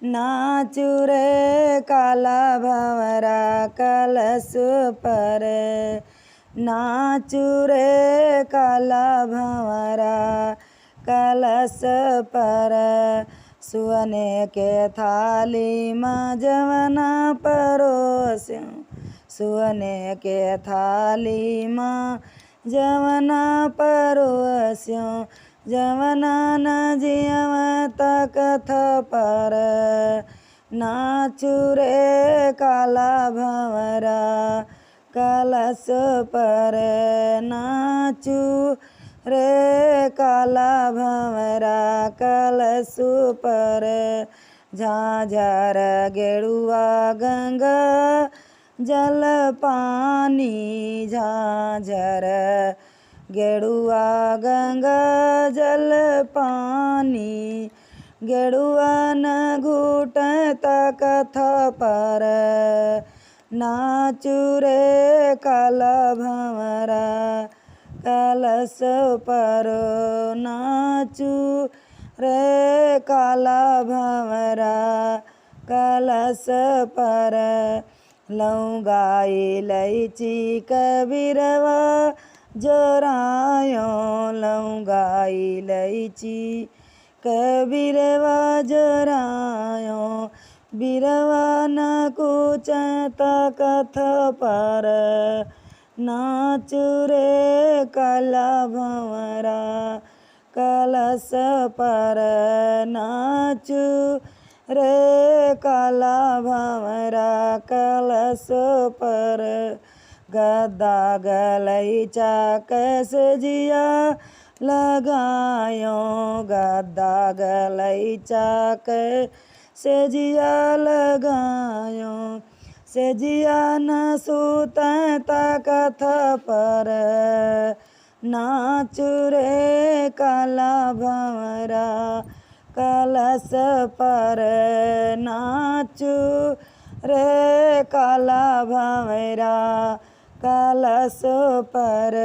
नाचू रे काला भंवरा कलश पर। नाचू रे काला भंवरा कलश पर। सुअने के थाली में जवना परोस्यूं। सुअने के थाली में जवना परोस्यूं। जवना न जियव तकथ पर। नाचू रे काला भंवरा कलश पर। नाचू रे काला भंवरा कलश पर। झांझर गेरुआ गंगा जल पानी। झांझर गेरुआ गंगा जल पानी। गेरुआ न घूट तकथ पर। नाचू रे काला भंवरा कलश पर। नाचू रे काला भंवरा कलश पर। लौंगा इलायची कबीरवा जोरायो। लौंगा इलायची कबीरवा जोरायो। बीरवा न कुछ तकथ पर। नाचू रे काला भंवरा कलश पर। नाचू रे काला भंवरा कलश पर। गद्दा गलैचा कैसे जिया लगायो। गद्दा गलैचा कैसे जिया लगायो। से जिया न सूत तकथ पर। नाचू रे काला भंवरा कलश पर। नाचू रे काला भंवरा कलश पर।